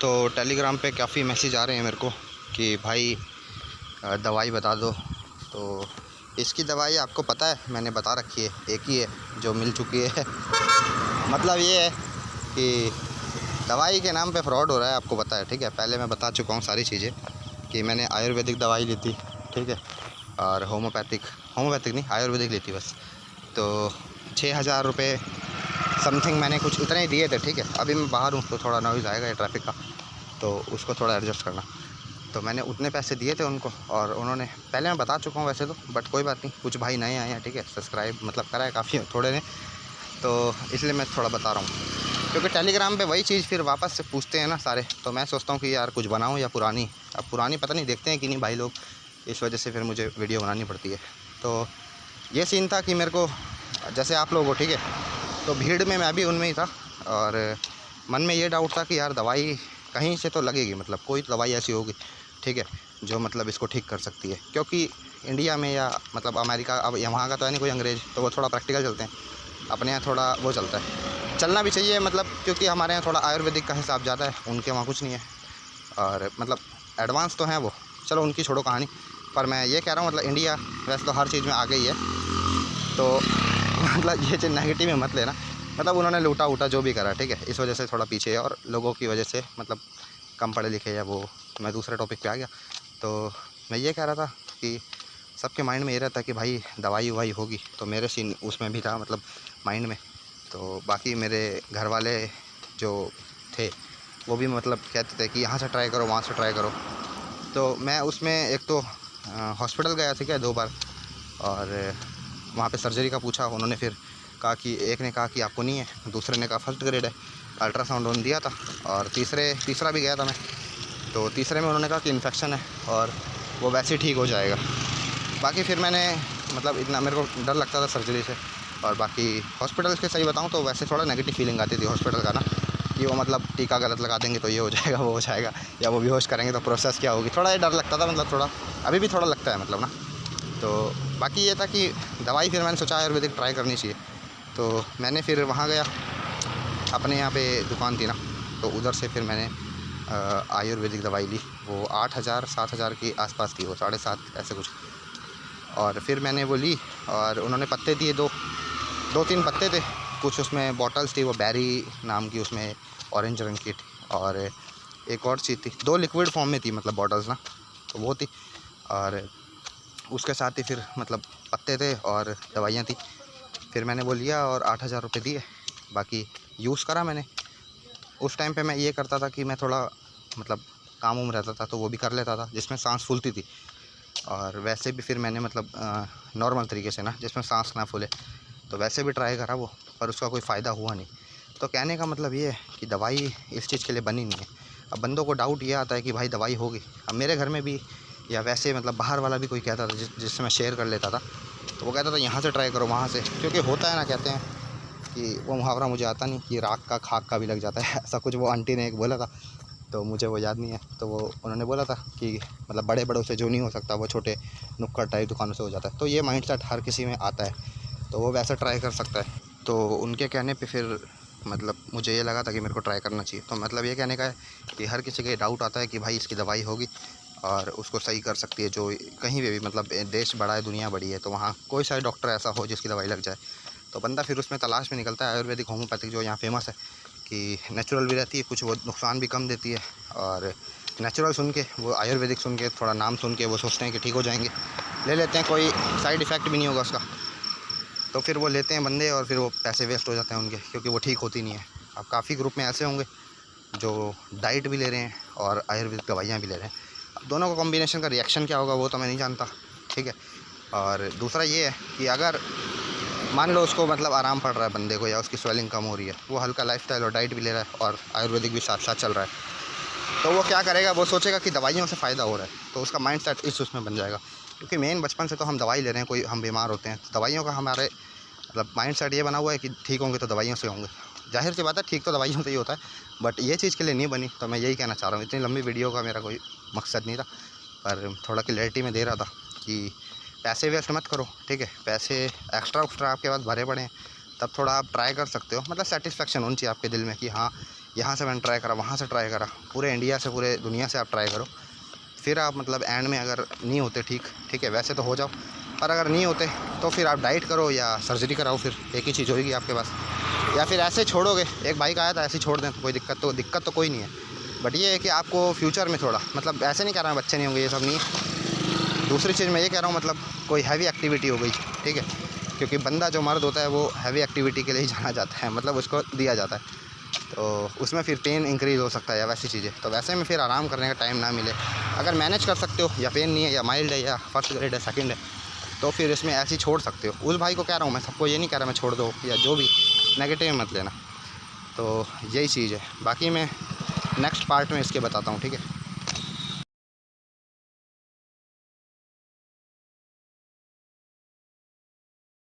तो टेलीग्राम पे काफ़ी मैसेज आ रहे हैं मेरे को कि भाई दवाई बता दो। तो इसकी दवाई आपको पता है, मैंने बता रखी है, एक ही है जो मिल चुकी है। मतलब ये है कि दवाई के नाम पे फ्रॉड हो रहा है, आपको पता है, ठीक है। पहले मैं बता चुका हूँ सारी चीज़ें कि मैंने आयुर्वेदिक दवाई ली थी, ठीक है, और होम्योपैथिक नहीं, आयुर्वेदिक ली थी बस। तो 6,000 रुपये समथिंग मैंने कुछ इतने ही दिए थे, ठीक है। अभी मैं बाहर हूँ तो थोड़ा नॉइज़ आएगा ये ट्रैफिक का, तो उसको थोड़ा एडजस्ट करना। तो मैंने उतने पैसे दिए थे उनको, और उन्होंने, पहले मैं बता चुका हूँ वैसे तो, बट कोई बात नहीं, कुछ भाई नए आए हैं, ठीक है, सब्सक्राइब मतलब करा है काफ़ी थोड़े ने, तो इसलिए मैं थोड़ा बता रहा हूँ। क्योंकि टेलीग्राम पे वही चीज़ फिर वापस से पूछते हैं ना सारे, तो मैं सोचता हूँ कि यार कुछ बनाऊँ या पुरानी। अब पुरानी पता नहीं देखते हैं कि नहीं भाई लोग, इस वजह से फिर मुझे वीडियो बनानी पड़ती है। तो ये सीन था कि मेरे को, जैसे आप लोग हो, ठीक है, तो भीड़ में मैं भी उनमें ही था, और मन में ये डाउट था कि यार दवाई कहीं से तो लगेगी, मतलब कोई दवाई ऐसी होगी, ठीक है, जो मतलब इसको ठीक कर सकती है। क्योंकि इंडिया में या मतलब अमेरिका, अब यहाँ का तो है नहीं कोई अंग्रेज़, तो वो थोड़ा प्रैक्टिकल चलते हैं। अपने यहाँ थोड़ा वो चलता है, चलना भी चाहिए, मतलब क्योंकि हमारे यहाँ थोड़ा आयुर्वेदिक का हिसाब ज़्यादा है, उनके वहाँ कुछ नहीं है, और मतलब एडवांस तो हैं वो, चलो उनकी छोड़ो कहानी। पर मैं ये कह रहा हूँ, मतलब इंडिया वैसे तो हर चीज़ में आगे ही है, तो मतलब ये चीज़ नेगेटिव में मत लेना। मतलब उन्होंने लूटा वूटा जो भी करा, ठीक है, इस वजह से थोड़ा पीछे है, और लोगों की वजह से मतलब कम पढ़े लिखे या वो, मैं दूसरे टॉपिक पे आ गया। तो मैं ये कह रहा था कि सबके माइंड में ये रहता है कि भाई दवाई ववाई होगी, तो मेरे सीन उसमें भी था, मतलब माइंड में। तो बाकी मेरे घर वाले जो थे वो भी मतलब कहते थे कि यहाँ से ट्राई करो, वहाँ से ट्राई करो। तो मैं उसमें एक तो हॉस्पिटल गया था क्या 2 बार, और वहाँ पे सर्जरी का पूछा, उन्होंने फिर कहा कि एक ने कहा कि आपको नहीं है, दूसरे ने कहा फर्स्ट ग्रेड है, अल्ट्रासाउंड उन्होंने दिया था, और तीसरा भी गया था मैं, तो तीसरे में उन्होंने कहा कि इन्फेक्शन है और वो वैसे ही ठीक हो जाएगा। बाकी फिर मैंने, मतलब इतना मेरे को डर लगता था सर्जरी से, और बाकी हॉस्पिटल के सही बताऊँ तो वैसे थोड़ा नेगेटिव फीलिंग आती थी हॉस्पिटल का ना, कि वो मतलब टीका गलत लगा देंगे तो ये हो जाएगा, वो हो जाएगा, या वो बेहोश करेंगे तो प्रोसेस क्या होगी, थोड़ा ये डर लगता था, मतलब थोड़ा अभी भी थोड़ा लगता है मतलब ना। तो बाकी ये था कि दवाई फिर मैंने सोचा आयुर्वेदिक ट्राई करनी चाहिए, तो मैंने फिर वहाँ गया, अपने यहाँ पे दुकान थी ना, तो उधर से फिर मैंने आयुर्वेदिक दवाई ली। वो 8,000-7,000 के आसपास थी, वो 7.5 ऐसे कुछ। और फिर मैंने वो ली, और उन्होंने पत्ते दिए, 2-3 पत्ते थे, कुछ उसमें बॉटल्स थी, वो बैरी नाम की, उसमें ऑरेंज रंग की थी, और एक और चीज़ थी, 2 लिक्विड फॉर्म में थी मतलब बॉटल्स ना, तो वो थी, और उसके साथ ही फिर मतलब पत्ते थे और दवाइयाँ थी। फिर मैंने वो लिया और 8,000 रुपये दिए, बाकी यूज़ करा मैंने। उस टाइम पे मैं ये करता था कि मैं थोड़ा मतलब काम उम रहता था तो वो भी कर लेता था, जिसमें सांस फूलती थी, और वैसे भी फिर मैंने मतलब नॉर्मल तरीके से ना, जिसमें सांस ना फूले, तो वैसे भी ट्राई करा वो, पर उसका कोई फ़ायदा हुआ नहीं। तो कहने का मतलब ये है कि दवाई इस चीज़ के लिए बनी नहीं है। अब बंदों को डाउट ये आता है कि भाई दवाई होगी। अब मेरे घर में भी, या वैसे मतलब बाहर वाला भी कोई कहता था, जिससे मैं शेयर कर लेता था, तो वो कहता था यहाँ से ट्राई करो, वहाँ से, क्योंकि होता है ना, कहते हैं कि वो मुहावरा मुझे आता नहीं कि राख का खाक का भी लग जाता है, ऐसा कुछ वो आंटी ने एक बोला था, तो मुझे वो याद नहीं है। तो वो उन्होंने बोला था कि मतलब बड़े बड़ों से जो नहीं हो सकता वो छोटे नुक्कड़ टाइप दुकानों से हो जाता है। तो ये माइंडसेट हर किसी में आता है, तो वो वैसा ट्राई कर सकता है। तो उनके कहने पे फिर मतलब मुझे ये लगा था कि मेरे को ट्राई करना चाहिए। तो मतलब ये कहने का है कि हर किसी का डाउट आता है कि भाई इसकी दवाई होगी और उसको सही कर सकती है, जो कहीं भी मतलब देश बड़ा है, दुनिया बड़ी है, तो वहाँ कोई सा डॉक्टर ऐसा हो जिसकी दवाई लग जाए। तो बंदा फिर उसमें तलाश में निकलता है। आयुर्वेदिक होम्योपैथिक जो यहाँ फेमस है कि नेचुरल भी रहती है, कुछ वो नुकसान भी कम देती है, और नेचुरल सुन के, वो आयुर्वेदिक सुन के, थोड़ा नाम सुन के वो सोचते हैं कि ठीक हो जाएंगे, ले लेते हैं, कोई साइड इफ़ेक्ट भी नहीं होगा उसका, तो फिर वो लेते हैं बंदे, और फिर वो पैसे वेस्ट हो जाते हैं उनके, क्योंकि वो ठीक होती नहीं है। अब काफ़ी ग्रुप में ऐसे होंगे जो डाइट भी ले रहे हैं और आयुर्वेदिक दवाइयाँ भी ले रहे हैं। अब दोनों का कॉम्बिनेशन का रिएक्शन क्या होगा वो तो मैं नहीं जानता, ठीक है। और दूसरा ये है कि अगर मान लो उसको मतलब आराम पड़ रहा है बंदे को, या उसकी स्वेलिंग कम हो रही है, वो हल्का लाइफस्टाइल और डाइट भी ले रहा है और आयुर्वेदिक भी साथ साथ चल रहा है, तो वो क्या करेगा, वो सोचेगा कि दवाइयों से फ़ायदा हो रहा है, तो उसका माइंड सेट इस उसमें बन जाएगा। क्योंकि मेन बचपन से तो हम दवाई ले रहे हैं, कोई हम बीमार होते हैं तो दवाइयों का हमारे मतलब माइंड सेट ये बना हुआ है कि ठीक होंगे तो दवाइयों से होंगे। जाहिर सी बात है, ठीक तो दवाइयों से ही होता है, बट ये चीज़ के लिए नहीं बनी। तो मैं यही कहना चाह रहा हूँ, इतनी लंबी वीडियो का मेरा कोई मकसद नहीं था, पर थोड़ा क्लैरिटी में दे रहा था कि पैसे वेस्ट मत करो, ठीक है। पैसे एक्स्ट्रा आपके पास भरे पड़े हैं, तब थोड़ा आप ट्राई कर सकते हो, मतलब सेटिस्फेक्शन होनी चाहिए आपके दिल में कि हाँ यहाँ से मैंने ट्राई करा, वहाँ से ट्राई करा, पूरे इंडिया से पूरे दुनिया से आप ट्राई करो, फिर आप मतलब एंड में अगर नहीं होते ठीक है, वैसे तो हो जाओ, पर अगर नहीं होते तो फिर आप डाइट करो या सर्जरी कराओ, फिर एक ही चीज़ होगी आपके पास, या फिर ऐसे छोड़ोगे। एक भाई का आया था ऐसे छोड़ दें तो कोई दिक्कत तो कोई नहीं है, बट ये है कि आपको फ्यूचर में थोड़ा, मतलब ऐसे नहीं कह रहा मैं बच्चे नहीं होंगे, ये सब नहीं है। दूसरी चीज़ मैं ये कह रहा हूँ, मतलब कोई हैवी एक्टिविटी हो गई, ठीक है, क्योंकि बंदा जो मर्द होता है वो हैवी एक्टिविटी के लिए ही जाना जाता है, मतलब उसको दिया जाता है, तो उसमें फिर पेन इंक्रीज़ हो सकता है या वैसी चीज़ें, तो वैसे में फिर आराम करने का टाइम ना मिले। अगर मैनेज कर सकते हो, या पेन नहीं है, या माइल्ड है, या फर्स्ट ग्रेड है, सेकंड है, तो फिर इसमें ऐसे ही छोड़ सकते हो। उस भाई को कह रहा हूँ मैं, सबको ये नहीं कह रहा मैं छोड़ दो, या जो भी नेगेटिव मत लेना। तो यही चीज़ है, बाकी मैं नेक्स्ट पार्ट में इसके बताता हूँ, ठीक है।